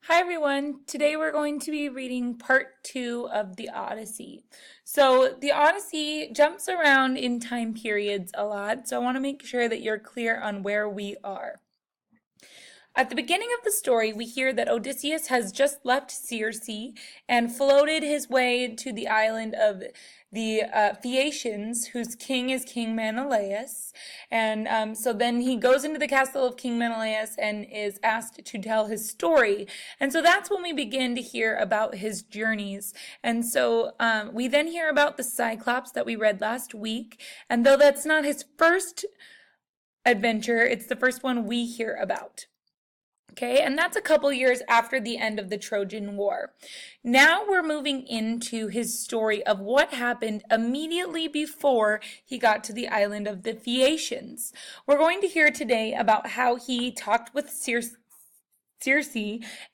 Hi everyone. Today we're going to be reading part 2 of the Odyssey. So the Odyssey jumps around in time periods a lot, so I want to make sure that you're clear on where we are. At the beginning of the story, we hear that Odysseus has just left Circe and floated his way to the island of the Phaeacians, whose king is King Menelaus. And so then he goes into the castle of King Menelaus and is asked to tell his story. And so that's when we begin to hear about his journeys. And so we then hear about the Cyclops that we read last week. And though that's not his first adventure, it's the first one we hear about. Okay, and that's a couple years after the end of the Trojan War. Now we're moving into his story of what happened immediately before he got to the island of the Phaeacians. We're going to hear today about how he talked with Circe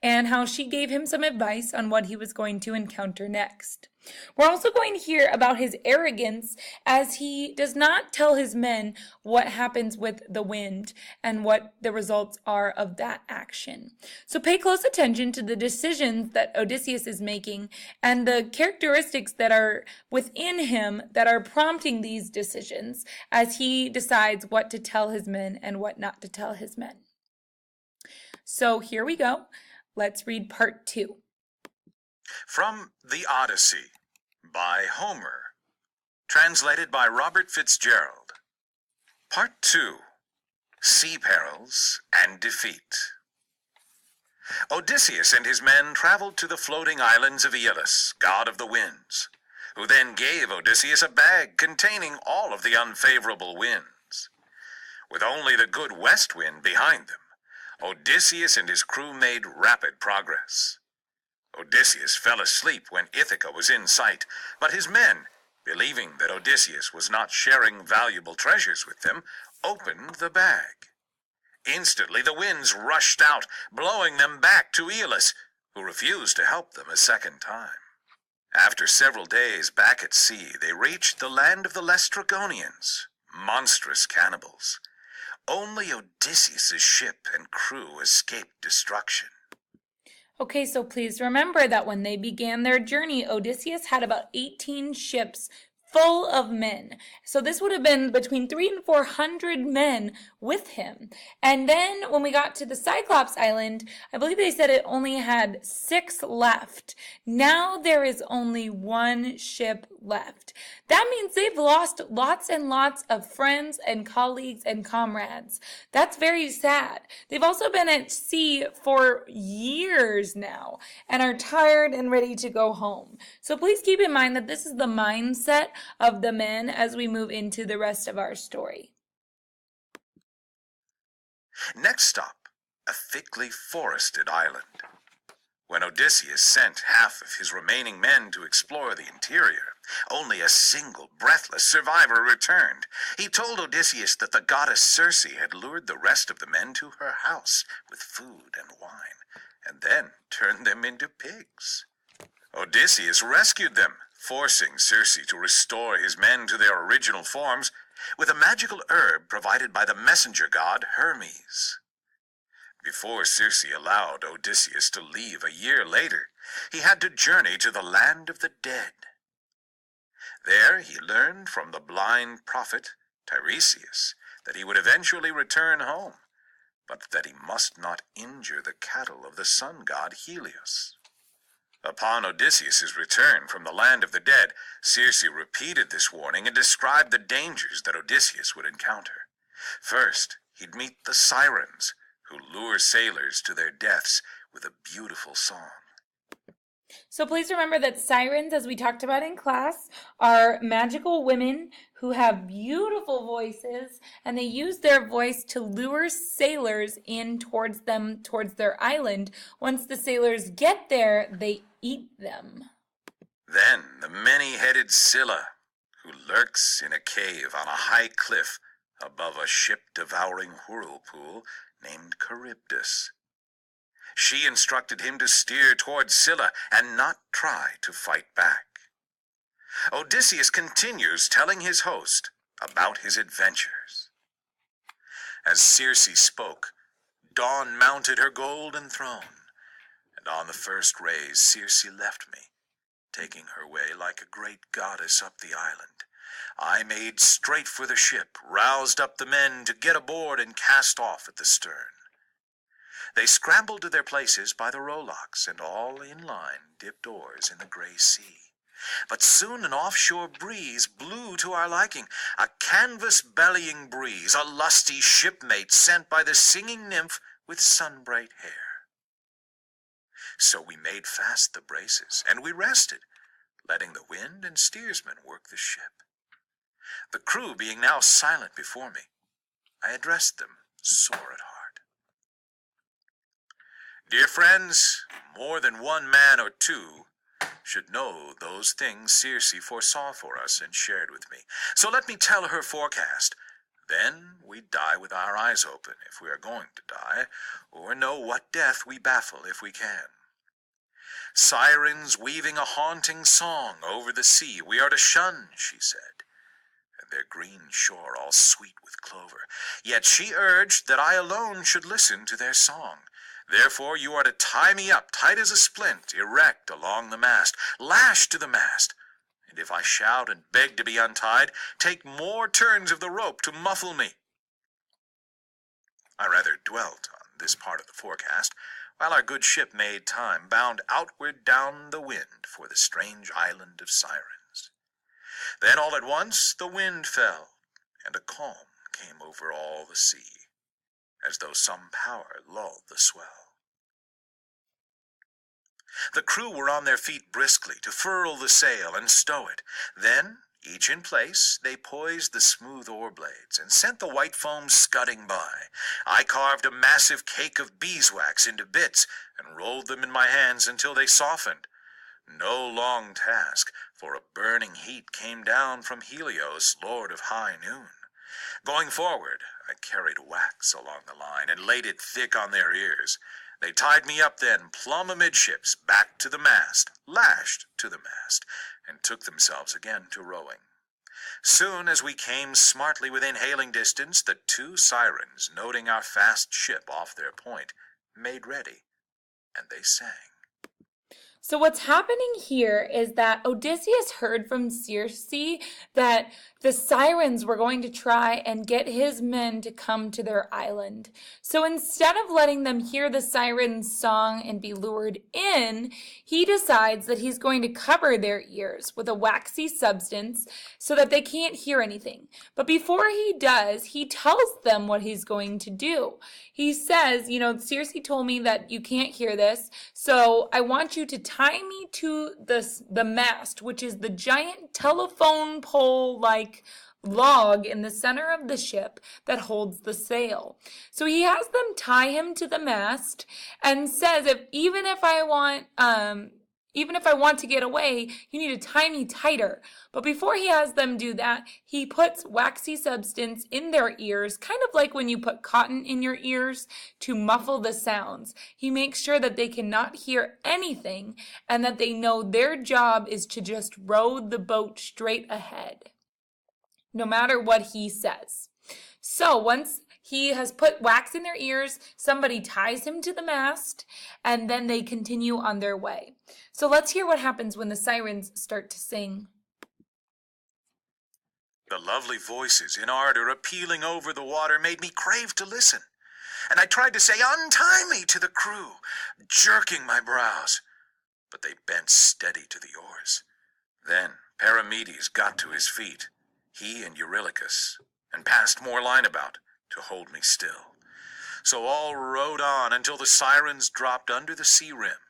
and how she gave him some advice on what he was going to encounter next. We're also going to hear about his arrogance as he does not tell his men what happens with the wind and what the results are of that action. So pay close attention to the decisions that Odysseus is making and the characteristics that are within him that are prompting these decisions as he decides what to tell his men and what not to tell his men. So here we go. Let's read part 2. From the Odyssey by Homer, translated by Robert Fitzgerald. Part 2, Sea Perils and Defeat. Odysseus and his men traveled to the floating islands of Aeolus, god of the winds, who then gave Odysseus a bag containing all of the unfavorable winds. With only the good west wind behind them, Odysseus and his crew made rapid progress. Odysseus fell asleep when Ithaca was in sight, but his men, believing that Odysseus was not sharing valuable treasures with them, opened the bag. Instantly the winds rushed out, blowing them back to Aeolus, who refused to help them a second time. After several days back at sea, they reached the land of the Laestrygonians, monstrous cannibals. Only Odysseus' ship and crew escaped destruction. Okay, so please remember that when they began their journey, Odysseus had about 18 ships full of men. So this would have been between 300 and 400 men with him. And then when we got to the Cyclops Island, I believe they said it only had 6 left. Now there is only 1 ship left. That means they've lost lots and lots of friends and colleagues and comrades. That's very sad. They've also been at sea for years now and are tired and ready to go home. So please keep in mind that this is the mindset of the men as we move into the rest of our story. Next stop, a thickly forested island. When Odysseus sent half of his remaining men to explore the interior, only a single breathless survivor returned. He told Odysseus that the goddess Circe had lured the rest of the men to her house with food and wine, and then turned them into pigs. Odysseus rescued them, forcing Circe to restore his men to their original forms with a magical herb provided by the messenger god Hermes. Before Circe allowed Odysseus to leave a year later, he had to journey to the land of the dead. There he learned from the blind prophet Tiresias that he would eventually return home, but that he must not injure the cattle of the sun god Helios. Upon Odysseus' return from the land of the dead, Circe repeated this warning and described the dangers that Odysseus would encounter. First, he'd meet the sirens, who lure sailors to their deaths with a beautiful song. So please remember that sirens, as we talked about in class, are magical women who have beautiful voices, and they use their voice to lure sailors in towards their island. Once the sailors get there, they eat them. Then the many-headed Scylla, who lurks in a cave on a high cliff above a ship-devouring whirlpool named Charybdis. She instructed him to steer toward Scylla and not try to fight back. Odysseus continues telling his host about his adventures. As Circe spoke, Dawn mounted her golden throne, and on the first rays Circe left me, taking her way like a great goddess up the island. I made straight for the ship, roused up the men to get aboard and cast off at the stern. They scrambled to their places by the rowlocks, and all in line dipped oars in the gray sea. But soon an offshore breeze blew to our liking, a canvas-bellying breeze, a lusty shipmate sent by the singing nymph with sun-bright hair. So we made fast the braces, and we rested, letting the wind and steersman work the ship. The crew being now silent before me, I addressed them sore at heart. Dear friends, more than one man or two should know those things Circe foresaw for us and shared with me. So let me tell her forecast. Then we die with our eyes open if we are going to die, or know what death we baffle if we can. Sirens weaving a haunting song over the sea we are to shun, she said, and their green shore all sweet with clover. Yet she urged that I alone should listen to their song. Therefore you are to tie me up tight as a splint, erect along the mast, lashed to the mast, and if I shout and beg to be untied, take more turns of the rope to muffle me. I rather dwelt on this part of the forecast, while our good ship made time, bound outward down the wind for the strange island of Sirens. Then all at once the wind fell, and a calm came over all the sea, as though some power lulled the swell. The crew were on their feet briskly to furl the sail and stow it. Then, each in place, they poised the smooth oar blades and sent the white foam scudding by. I carved a massive cake of beeswax into bits and rolled them in my hands until they softened. No long task, for a burning heat came down from Helios, lord of high noon. Going forward, I carried wax along the line and laid it thick on their ears. They tied me up then, plumb amidships, back to the mast, lashed to the mast, and took themselves again to rowing. Soon as we came smartly within hailing distance, the two sirens, noting our fast ship off their point, made ready, and they sang. So what's happening here is that Odysseus heard from Circe that the sirens were going to try and get his men to come to their island. So instead of letting them hear the sirens' song and be lured in, he decides that he's going to cover their ears with a waxy substance so that they can't hear anything. But before he does, he tells them what he's going to do. He says, Circe told me that you can't hear this, so I want you to tie me to the mast, which is the giant telephone pole-like log in the center of the ship that holds the sail. So he has them tie him to the mast and says, even if I want to get away, you need to tie me tighter. But before he has them do that, he puts waxy substance in their ears, kind of like when you put cotton in your ears to muffle the sounds. He makes sure that they cannot hear anything and that they know their job is to just row the boat straight ahead, no matter what he says. So once he has put wax in their ears, somebody ties him to the mast, and then they continue on their way. So let's hear what happens when the sirens start to sing. The lovely voices in ardor appealing over the water made me crave to listen, and I tried to say, "Untie me," to the crew, jerking my brows, but they bent steady to the oars. Then Paramedes got to his feet, he and Eurylochus, and passed more line about to hold me still. So all rowed on until the sirens dropped under the sea rim,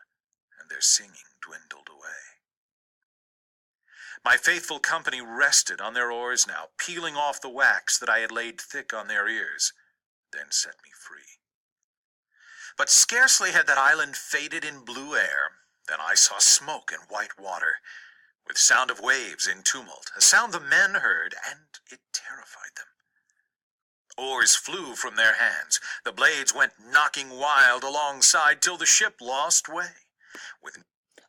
and their singing dwindled away. My faithful company rested on their oars now, peeling off the wax that I had laid thick on their ears, then set me free. But scarcely had that island faded in blue air than I saw smoke and white water, with sound of waves in tumult, a sound the men heard, and it terrified them. Oars flew from their hands, the blades went knocking wild alongside till the ship lost way.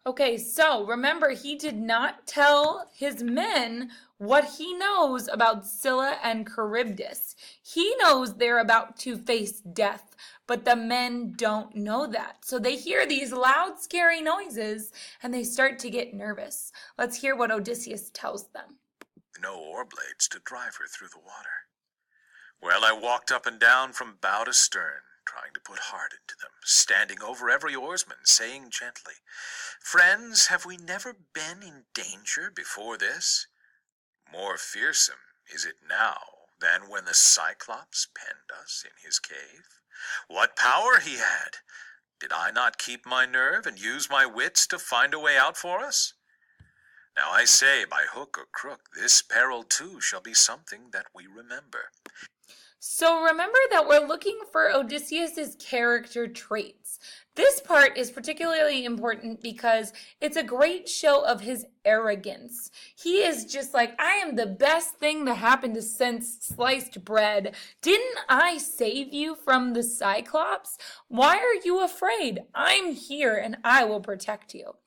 Okay, so remember, he did not tell his men what he knows about Scylla and Charybdis. He knows they're about to face death, but the men don't know that. So they hear these loud, scary noises and they start to get nervous. Let's hear what Odysseus tells them. No oar blades to drive her through the water. Well, I walked up and down from bow to stern, trying to put heart into them, standing over every oarsman, saying gently, "Friends, have we never been in danger before this? More fearsome is it now than when the Cyclops penned us in his cave? What power he had! Did I not keep my nerve and use my wits to find a way out for us? Now I say, by hook or crook, this peril too shall be something that we remember." So remember that we're looking for Odysseus's character traits. This part is particularly important because it's a great show of his arrogance. He is just like, I am the best thing that happened to since sliced bread. Didn't I save you from the Cyclops? Why are you afraid? I'm here and I will protect you.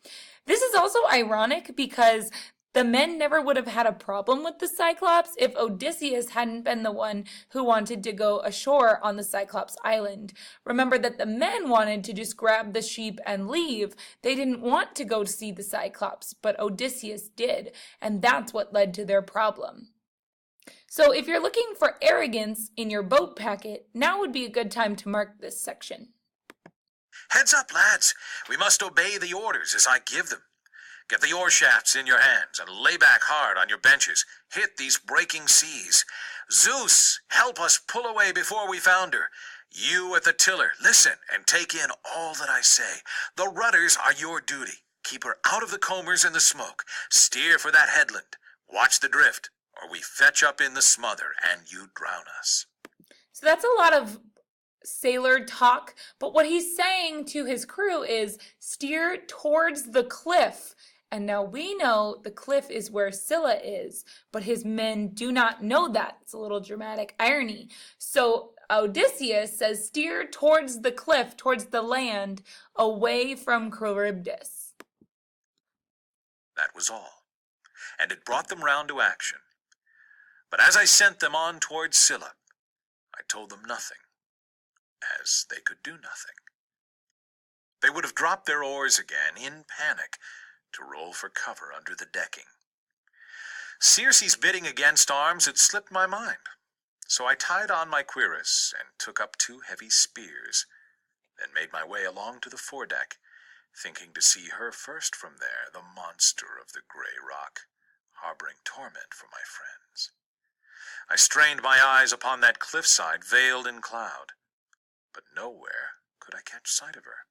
This is also ironic because the men never would have had a problem with the Cyclops if Odysseus hadn't been the one who wanted to go ashore on the Cyclops island. Remember that the men wanted to just grab the sheep and leave. They didn't want to go to see the Cyclops, but Odysseus did, and that's what led to their problem. So if you're looking for arrogance in your boat packet, now would be a good time to mark this section. Heads up, lads. We must obey the orders as I give them. Get the oar shafts in your hands and lay back hard on your benches. Hit these breaking seas. Zeus, help us pull away before we founder. You at the tiller, listen and take in all that I say. The rudders are your duty. Keep her out of the combers and the smoke. Steer for that headland. Watch the drift, or we fetch up in the smother and you drown us. So that's a lot of sailor talk, but what he's saying to his crew is steer towards the cliff. And now we know the cliff is where Scylla is, but his men do not know that. It's a little dramatic irony. So Odysseus says steer towards the cliff, towards the land, away from Charybdis. That was all, and it brought them round to action. But as I sent them on towards Scylla, I told them nothing, as they could do nothing. They would have dropped their oars again in panic to roll for cover under the decking. Circe's bidding against arms had slipped my mind, so I tied on my cuirass and took up 2 heavy spears, then made my way along to the foredeck, thinking to see her first from there, the monster of the gray rock, harboring torment for my friends. I strained my eyes upon that cliffside veiled in cloud, but nowhere could I catch sight of her.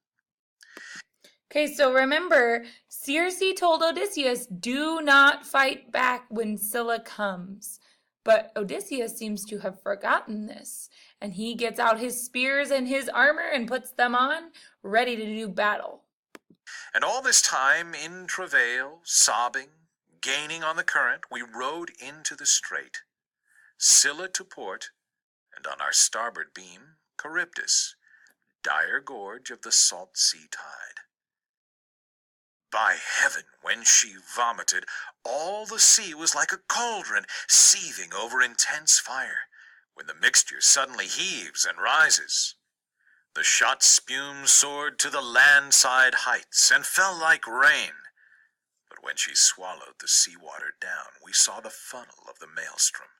Okay, so remember, Circe told Odysseus, do not fight back when Scylla comes. But Odysseus seems to have forgotten this, and he gets out his spears and his armor and puts them on, ready to do battle. And all this time, in travail, sobbing, gaining on the current, we rowed into the strait, Scylla to port, and on our starboard beam, Charybdis, dire gorge of the salt sea tide. By heaven, when she vomited, all the sea was like a cauldron seething over intense fire, when the mixture suddenly heaves and rises. The shot spume soared to the landside heights and fell like rain. But when she swallowed the sea-water down, we saw the funnel of the maelstrom,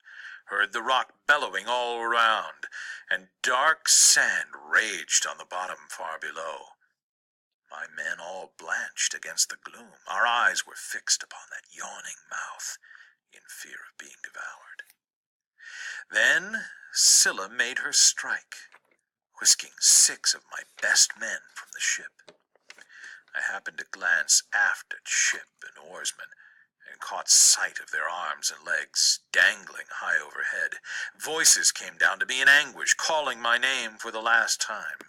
heard the rock bellowing all around, and dark sand raged on the bottom far below. My men all blanched against the gloom. Our eyes were fixed upon that yawning mouth, in fear of being devoured. Then Scylla made her strike, whisking 6 of my best men from the ship. I happened to glance aft at ship and oarsmen, and caught sight of their arms and legs dangling high overhead. Voices came down to me in anguish, calling my name for the last time.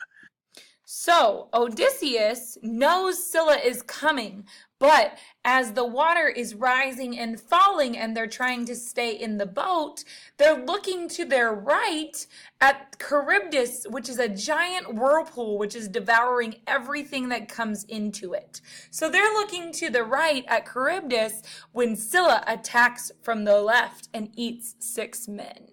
So Odysseus knows Scylla is coming, but as the water is rising and falling and they're trying to stay in the boat, they're looking to their right at Charybdis, which is a giant whirlpool which is devouring everything that comes into it. So they're looking to the right at Charybdis when Scylla attacks from the left and eats 6 men.